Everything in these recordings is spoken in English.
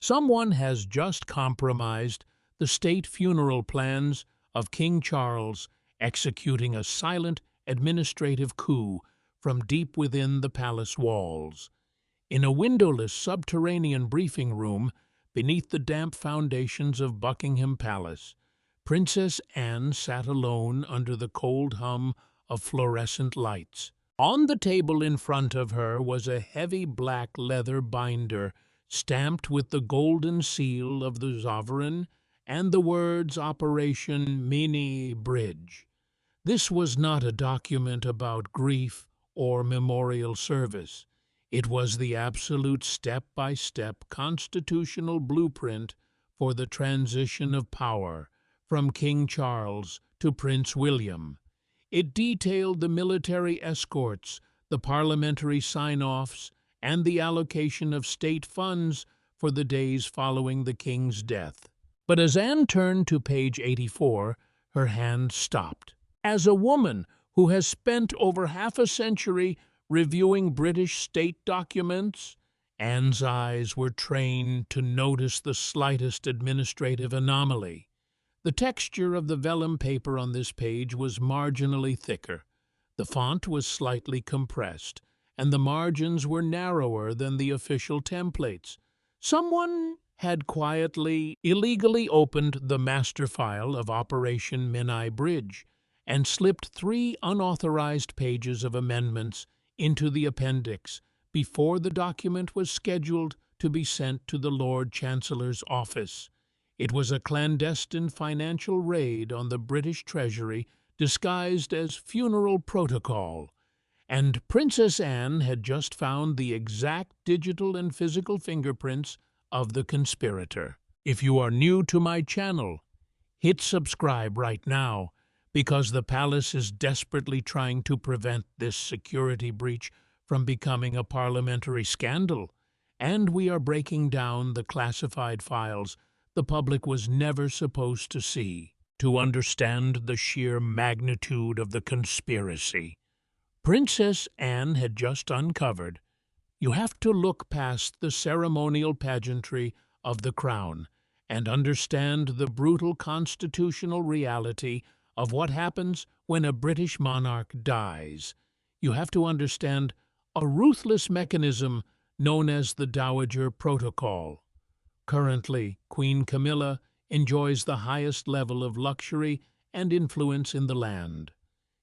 Someone has just compromised the state funeral plans of King Charles, executing a silent administrative coup from deep within the palace walls. In a windowless subterranean briefing room beneath the damp foundations of Buckingham Palace, Princess Anne sat alone under the cold hum of fluorescent lights. On the table in front of her was a heavy black leather binder stamped with the golden seal of the sovereign and the words Operation Menai Bridge. This was not a document about grief or memorial service. It was the absolute step-by-step constitutional blueprint for the transition of power from King Charles to Prince William. It detailed the military escorts, the parliamentary sign-offs, and the allocation of state funds for the days following the king's death. But as Anne turned to page 84, her hand stopped. As a woman who has spent over half a century reviewing British state documents, Anne's eyes were trained to notice the slightest administrative anomaly. The texture of the vellum paper on this page was marginally thicker. The font was slightly compressed, and the margins were narrower than the official templates. Someone had quietly, illegally opened the master file of Operation Menai Bridge and slipped 3 unauthorized pages of amendments into the appendix before the document was scheduled to be sent to the Lord Chancellor's office. It was a clandestine financial raid on the British Treasury disguised as funeral protocol, and Princess Anne had just found the exact digital and physical fingerprints of the conspirator. If you are new to my channel, hit subscribe right now, because the palace is desperately trying to prevent this security breach from becoming a parliamentary scandal, and we are breaking down the classified files the public was never supposed to see. To understand the sheer magnitude of the conspiracy Princess Anne had just uncovered, you have to look past the ceremonial pageantry of the crown and understand the brutal constitutional reality of what happens when a British monarch dies. You have to understand a ruthless mechanism known as the Dowager Protocol. Currently, Queen Camilla enjoys the highest level of luxury and influence in the land.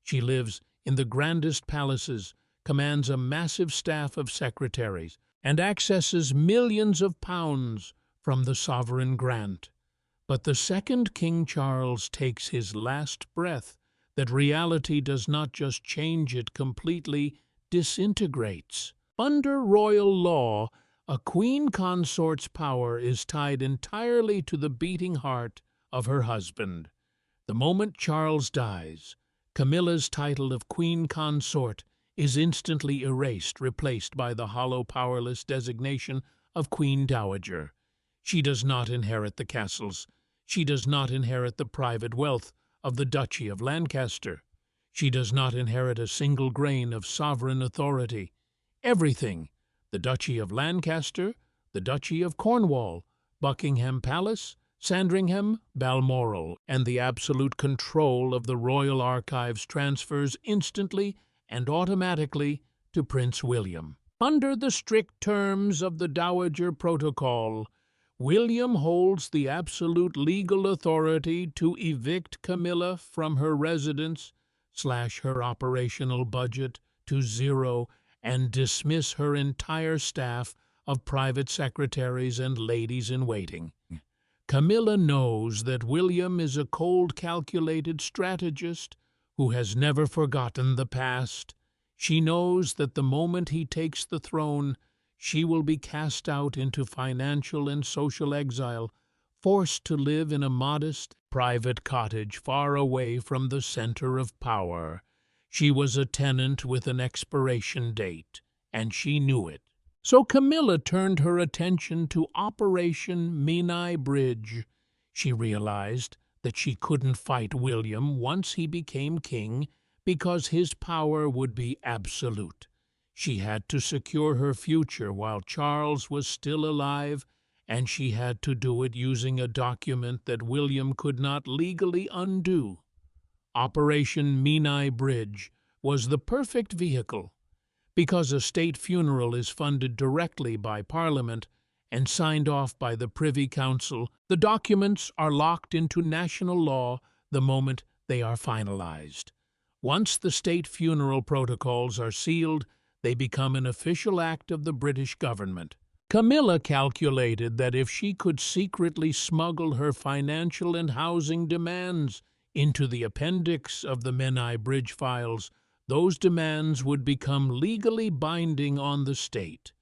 She lives in the grandest palaces, commands a massive staff of secretaries, and accesses millions of pounds from the sovereign grant. But the second King Charles takes his last breath, that reality does not just change, it completely disintegrates. Under royal law, a queen consort's power is tied entirely to the beating heart of her husband. The moment Charles dies, Camilla's title of queen consort is instantly erased, replaced by the hollow, powerless designation of Queen Dowager. She does not inherit the castles. She does not inherit the private wealth of the Duchy of Lancaster. She does not inherit a single grain of sovereign authority. Everything, the Duchy of Lancaster, the Duchy of Cornwall, Buckingham Palace, Sandringham, Balmoral, and the absolute control of the royal archives transfers instantly and automatically to Prince William. Under the strict terms of the Dowager Protocol, William holds the absolute legal authority to evict Camilla from her residence, slash her operational budget to zero, and dismiss her entire staff of private secretaries and ladies-in-waiting. Camilla knows that William is a cold, calculated strategist who has never forgotten the past. She knows that the moment he takes the throne, she will be cast out into financial and social exile, forced to live in a modest, private cottage far away from the center of power. She was a tenant with an expiration date, and she knew it. So Camilla turned her attention to Operation Menai Bridge. She realized that she couldn't fight William once he became king because his power would be absolute. She had to secure her future while Charles was still alive and she had to do it using a document that William could not legally undo. Operation Menai Bridge was the perfect vehicle. Because a state funeral is funded directly by Parliament and signed off by the Privy Council, the documents are locked into national law the moment they are finalized. Once the state funeral protocols are sealed, they become an official act of the British government. Camilla calculated that if she could secretly smuggle her financial and housing demands into the appendix of the Menai Bridge files, those demands would become legally binding on the state.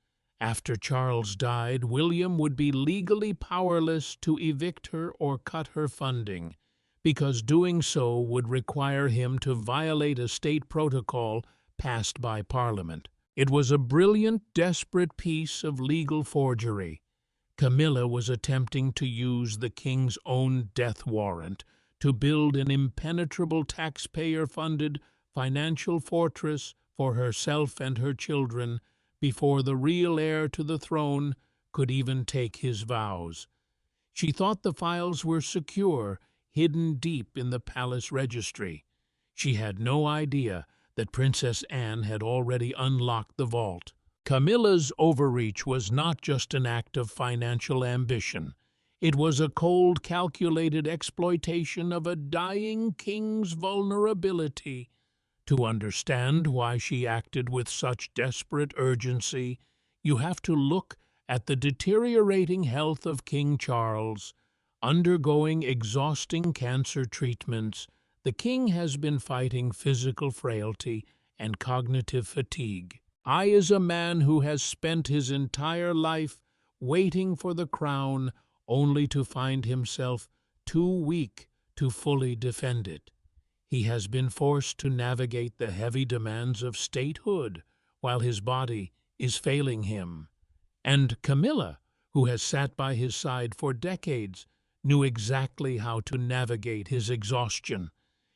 After Charles died, William would be legally powerless to evict her or cut her funding, because doing so would require him to violate a state protocol passed by Parliament. It was a brilliant, desperate piece of legal forgery. Camilla was attempting to use the king's own death warrant to build an impenetrable taxpayer-funded financial fortress for herself and her children before the real heir to the throne could even take his vows. She thought the files were secure, hidden deep in the palace registry. She had no idea that Princess Anne had already unlocked the vault. Camilla's overreach was not just an act of financial ambition. It was a cold, calculated exploitation of a dying king's vulnerability. To understand why she acted with such desperate urgency, you have to look at the deteriorating health of King Charles. Undergoing exhausting cancer treatments, the king has been fighting physical frailty and cognitive fatigue. I, as a man who has spent his entire life waiting for the crown, only to find himself too weak to fully defend it. He has been forced to navigate the heavy demands of statehood while his body is failing him. And Camilla, who has sat by his side for decades, knew exactly how to navigate his exhaustion.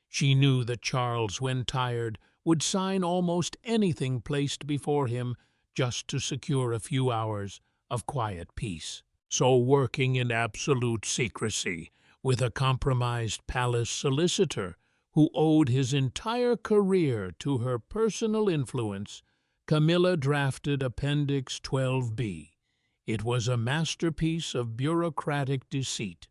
She knew that Charles, when tired, would sign almost anything placed before him just to secure a few hours of quiet peace. So, working in absolute secrecy with a compromised palace solicitor who owed his entire career to her personal influence, Camilla drafted Appendix 12B. It was a masterpiece of bureaucratic deceit.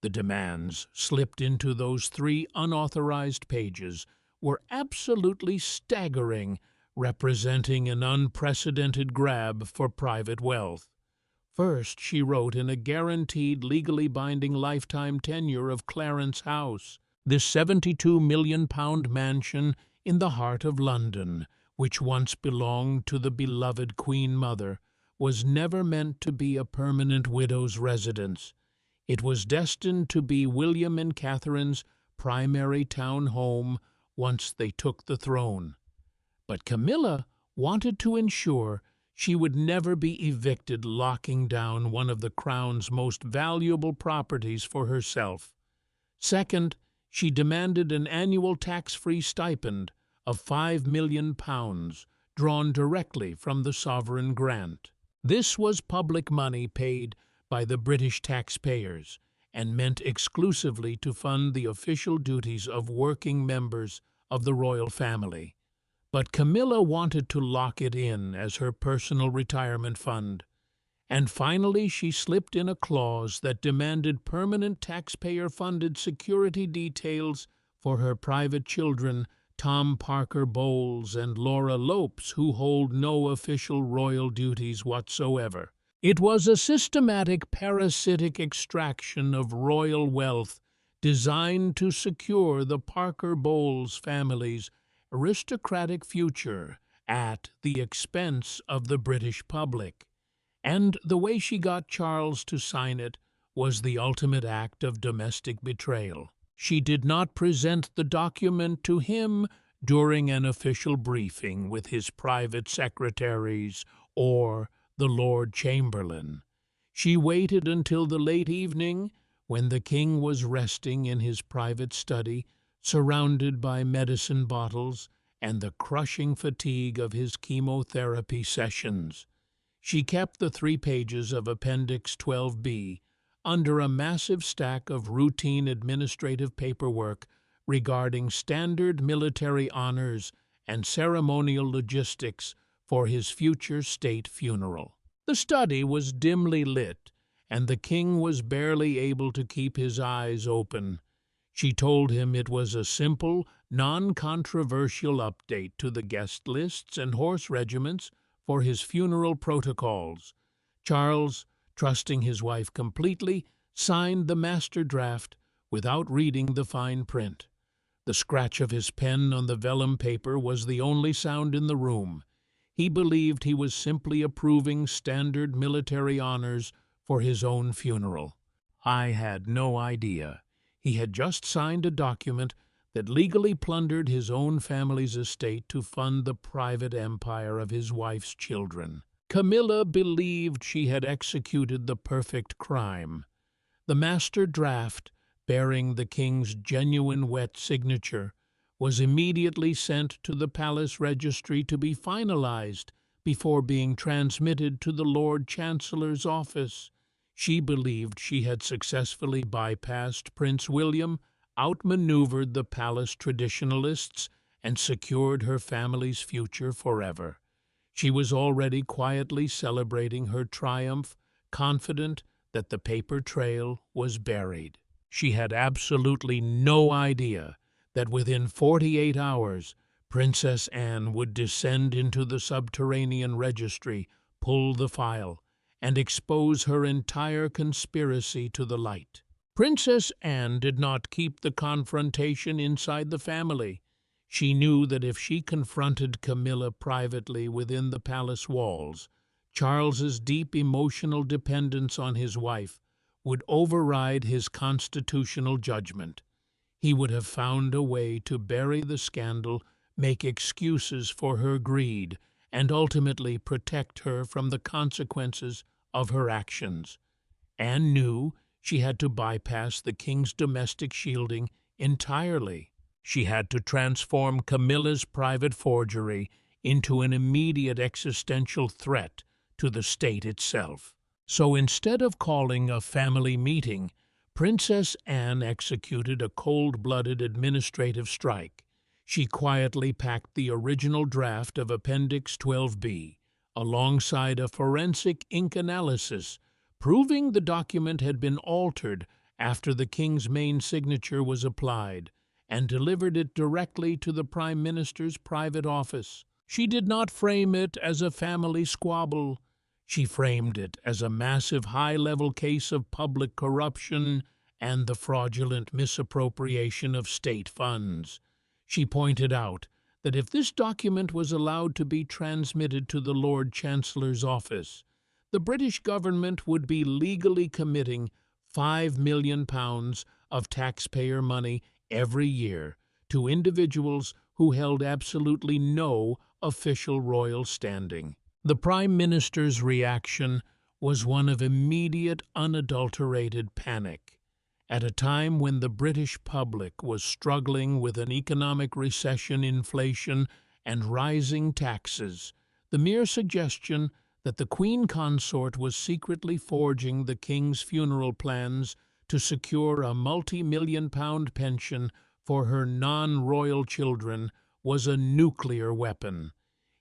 The demands slipped into those 3 unauthorized pages were absolutely staggering, representing an unprecedented grab for private wealth. First, she wrote in a guaranteed, legally binding lifetime tenure of Clarence House, this £72 million mansion in the heart of London, which once belonged to the beloved Queen Mother, was never meant to be a permanent widow's residence. It was destined to be William and Catherine's primary town home once they took the throne. But Camilla wanted to ensure she would never be evicted, locking down one of the crown's most valuable properties for herself. Second, she demanded an annual tax-free stipend of £5 million, drawn directly from the sovereign grant. This was public money paid by the British taxpayers and meant exclusively to fund the official duties of working members of the royal family. But Camilla wanted to lock it in as her personal retirement fund. And finally, she slipped in a clause that demanded permanent taxpayer-funded security details for her private children, Tom Parker Bowles and Laura Lopes, who hold no official royal duties whatsoever. It was a systematic parasitic extraction of royal wealth designed to secure the Parker Bowles family's aristocratic future at the expense of the British public. And the way she got Charles to sign it was the ultimate act of domestic betrayal. She did not present the document to him during an official briefing with his private secretaries or the Lord Chamberlain. She waited until the late evening, when the king was resting in his private study, surrounded by medicine bottles and the crushing fatigue of his chemotherapy sessions. She kept the 3 pages of Appendix 12B under a massive stack of routine administrative paperwork regarding standard military honors and ceremonial logistics for his future state funeral. The study was dimly lit, and the king was barely able to keep his eyes open. She told him it was a simple, non-controversial update to the guest lists and horse regiments for his funeral protocols. Charles, trusting his wife completely, signed the master draft without reading the fine print. The scratch of his pen on the vellum paper was the only sound in the room. He believed he was simply approving standard military honors for his own funeral. I had no idea. He had just signed a document that legally plundered his own family's estate to fund the private empire of his wife's children. Camilla believed she had executed the perfect crime. The master draft, bearing the king's genuine wet signature, was immediately sent to the palace registry to be finalized before being transmitted to the Lord Chancellor's office. She believed she had successfully bypassed Prince William, outmaneuvered the palace traditionalists, and secured her family's future forever. She was already quietly celebrating her triumph, confident that the paper trail was buried. She had absolutely no idea that within 48 hours, Princess Anne would descend into the subterranean registry, pull the file, and expose her entire conspiracy to the light. Princess Anne did not keep the confrontation inside the family. She knew that if she confronted Camilla privately within the palace walls, Charles's deep emotional dependence on his wife would override his constitutional judgment. He would have found a way to bury the scandal, make excuses for her greed, and ultimately protect her from the consequences of her actions. Anne knew she had to bypass the king's domestic shielding entirely. She had to transform Camilla's private forgery into an immediate existential threat to the state itself. So instead of calling a family meeting, Princess Anne executed a cold-blooded administrative strike. She quietly packed the original draft of Appendix 12B alongside a forensic ink analysis, proving the document had been altered after the king's main signature was applied, and delivered it directly to the Prime Minister's private office. She did not frame it as a family squabble. She framed it as a massive high-level case of public corruption and the fraudulent misappropriation of state funds. She pointed out that if this document was allowed to be transmitted to the Lord Chancellor's office, the British government would be legally committing £5 million of taxpayer money every year to individuals who held absolutely no official royal standing. The Prime Minister's reaction was one of immediate, unadulterated panic. At a time when the British public was struggling with an economic recession, inflation, and rising taxes, the mere suggestion that the Queen Consort was secretly forging the King's funeral plans to secure a multi-million-pound pension for her non-royal children was a nuclear weapon.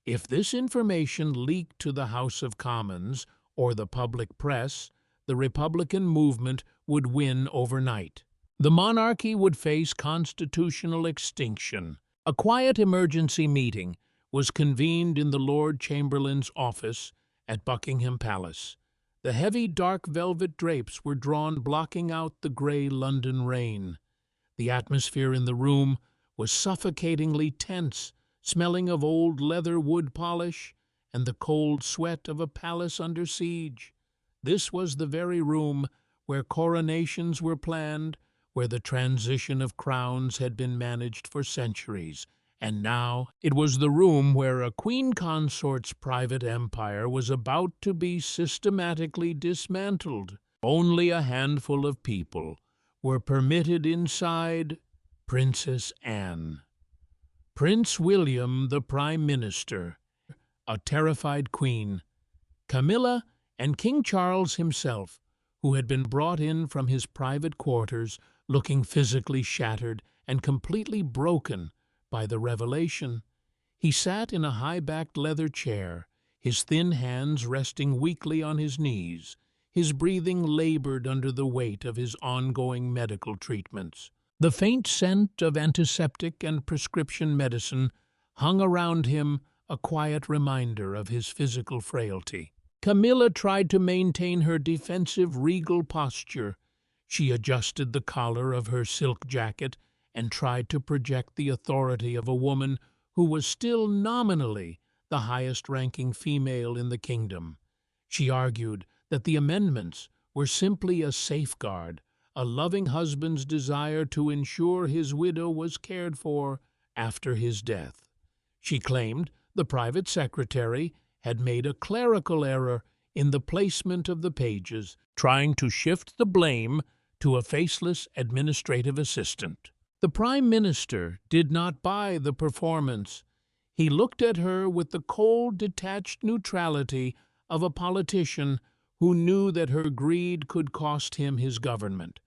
If this information leaked to the House of Commons or the public press, the Republican movement would win overnight. The monarchy would face constitutional extinction. A quiet emergency meeting was convened in the Lord Chamberlain's office at Buckingham Palace. The heavy dark velvet drapes were drawn, blocking out the grey London rain. The atmosphere in the room was suffocatingly tense, smelling of old leather wood polish and the cold sweat of a palace under siege. This was the very room where coronations were planned, where the transition of crowns had been managed for centuries, and now it was the room where a queen consort's private empire was about to be systematically dismantled. Only a handful of people were permitted inside: Princess Anne, Prince William, the Prime Minister, a terrified queen, Camilla and King Charles himself, who had been brought in from his private quarters looking physically shattered and completely broken by the revelation. He sat in a high-backed leather chair, his thin hands resting weakly on his knees, his breathing labored under the weight of his ongoing medical treatments. The faint scent of antiseptic and prescription medicine hung around him, a quiet reminder of his physical frailty. Camilla tried to maintain her defensive, regal posture. She adjusted the collar of her silk jacket and tried to project the authority of a woman who was still nominally the highest-ranking female in the kingdom. She argued that the amendments were simply a safeguard, a loving husband's desire to ensure his widow was cared for after his death. She claimed the private secretary had made a clerical error in the placement of the pages, trying to shift the blame to a faceless administrative assistant. The Prime Minister did not buy the performance. He looked at her with the cold, detached neutrality of a politician who knew that her greed could cost him his government.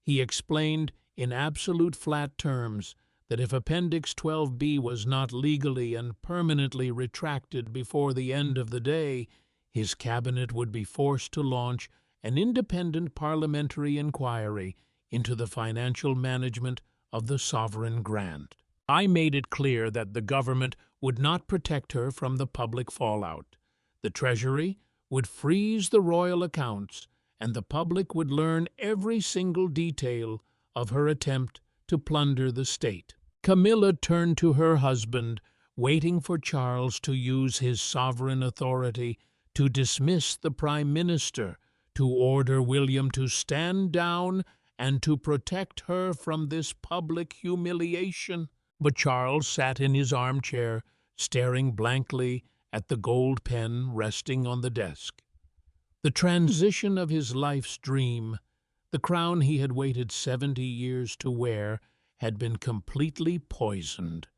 He explained in absolute flat terms that if Appendix 12B was not legally and permanently retracted before the end of the day, his cabinet would be forced to launch an independent parliamentary inquiry into the financial management of the sovereign grant. I made it clear that the government would not protect her from the public fallout. The Treasury would freeze the royal accounts, and the public would learn every single detail of her attempt to plunder the state. Camilla turned to her husband, waiting for Charles to use his sovereign authority to dismiss the Prime Minister, to order William to stand down and to protect her from this public humiliation. But Charles sat in his armchair, staring blankly at the gold pen resting on the desk. The transition of his life's dream, the crown he had waited 70 years to wear, had been completely poisoned.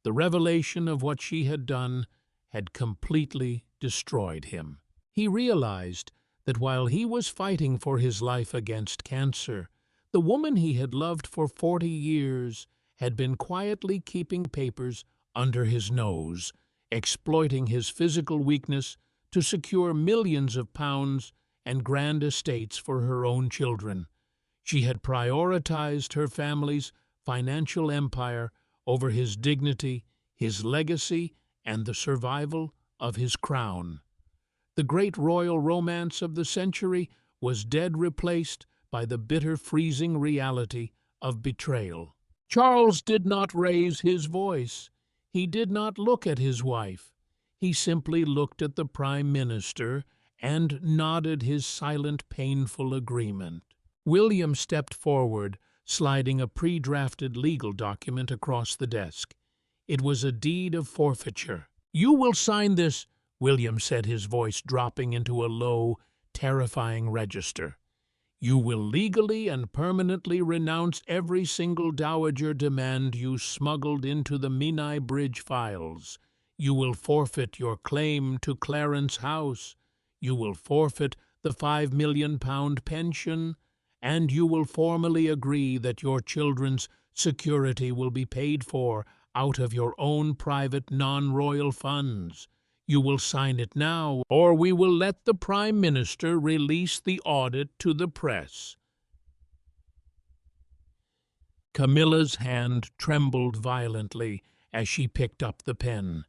The revelation of what she had done had completely destroyed him. He realized that while he was fighting for his life against cancer, the woman he had loved for 40 years had been quietly keeping papers under his nose, exploiting his physical weakness to secure millions of pounds and grand estates for her own children. She had prioritized her family's financial empire over his dignity, his legacy, and the survival of his crown. The great royal romance of the century was dead, replaced by the bitter, freezing reality of betrayal. Charles did not raise his voice. He did not look at his wife. He simply looked at the Prime Minister and nodded his silent, painful agreement. William stepped forward, sliding a pre-drafted legal document across the desk. It was a deed of forfeiture. "You will sign this," William said, his voice dropping into a low, terrifying register. "You will legally and permanently renounce every single dowager demand you smuggled into the Menai Bridge files. You will forfeit your claim to Clarence House. You will forfeit the £5 million pension, and you will formally agree that your children's security will be paid for out of your own private non-royal funds. You will sign it now, or we will let the Prime Minister release the audit to the press." Camilla's hand trembled violently as she picked up the pen.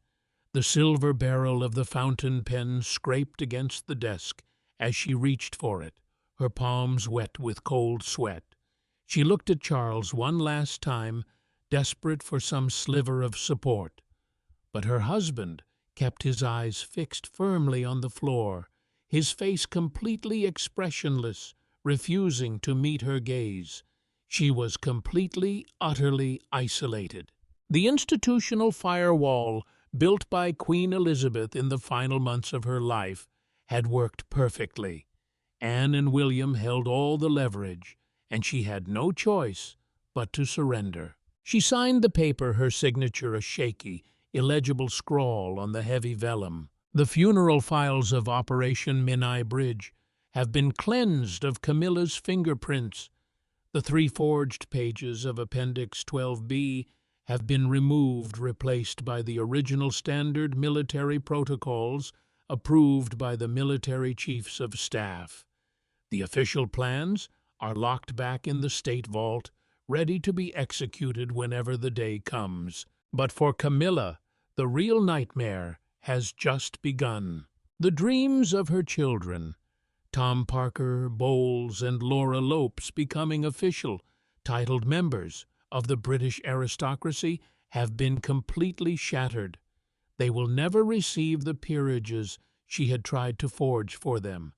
The silver barrel of the fountain pen scraped against the desk as she reached for it, her palms wet with cold sweat. She looked at Charles one last time, desperate for some sliver of support. But her husband kept his eyes fixed firmly on the floor, his face completely expressionless, refusing to meet her gaze. She was completely, utterly isolated. The institutional firewall built by Queen Elizabeth in the final months of her life had worked perfectly. Anne and William held all the leverage, and she had no choice but to surrender. She signed the paper, her signature a shaky, illegible scrawl on the heavy vellum. The funeral files of Operation Menai Bridge have been cleansed of Camilla's fingerprints. The 3 forged pages of Appendix 12B have been removed, replaced by the original standard military protocols approved by the military chiefs of staff. The official plans are locked back in the state vault, ready to be executed whenever the day comes. But for Camilla, the real nightmare has just begun. The dreams of her children, Tom Parker, Bowles, and Laura Lopes, becoming official, titled members of the British aristocracy, have been completely shattered. They will never receive the peerages she had tried to forge for them.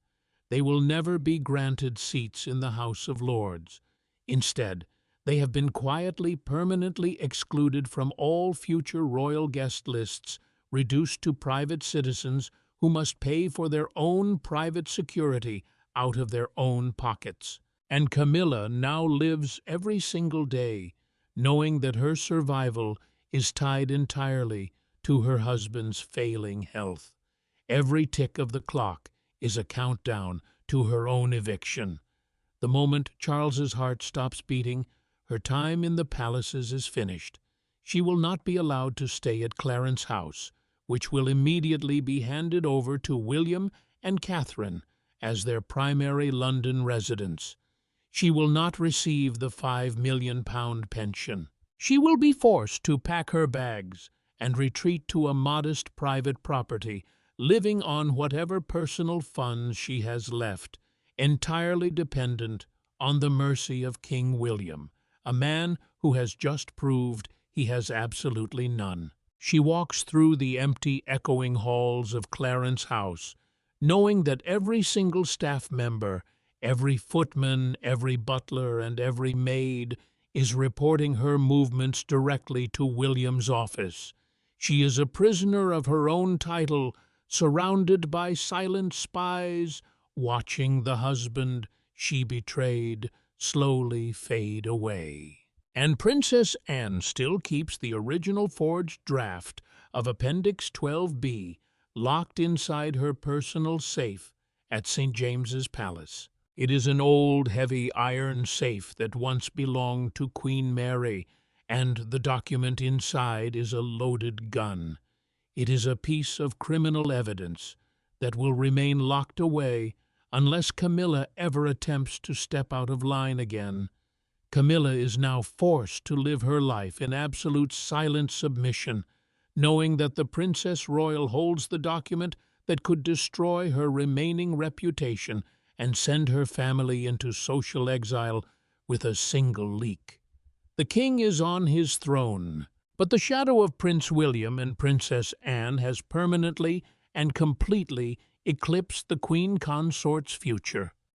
They will never be granted seats in the House of Lords. Instead, they have been quietly, permanently excluded from all future royal guest lists, reduced to private citizens who must pay for their own private security out of their own pockets. And Camilla now lives every single day, knowing that her survival is tied entirely to her husband's failing health. Every tick of the clock is a countdown to her own eviction. The moment Charles's heart stops beating, her time in the palaces is finished. She will not be allowed to stay at Clarence House, which will immediately be handed over to William and Catherine as their primary London residents. She will not receive the £5 million pension. She will be forced to pack her bags and retreat to a modest private property, living on whatever personal funds she has left, entirely dependent on the mercy of King William, a man who has just proved he has absolutely none. She walks through the empty, echoing halls of Clarence House, knowing that every single staff member, every footman, every butler, and every maid is reporting her movements directly to William's office. She is a prisoner of her own title, surrounded by silent spies, watching the husband she betrayed slowly fade away. And Princess Anne still keeps the original forged draft of Appendix 12B locked inside her personal safe at St. James's Palace. It is an old, heavy iron safe that once belonged to Queen Mary, and the document inside is a loaded gun. It is a piece of criminal evidence that will remain locked away unless Camilla ever attempts to step out of line again. Camilla is now forced to live her life in absolute silent submission, knowing that the Princess Royal holds the document that could destroy her remaining reputation and send her family into social exile with a single leak. The king is on his throne, but the shadow of Prince William and Princess Anne has permanently and completely eclipsed the Queen Consort's future.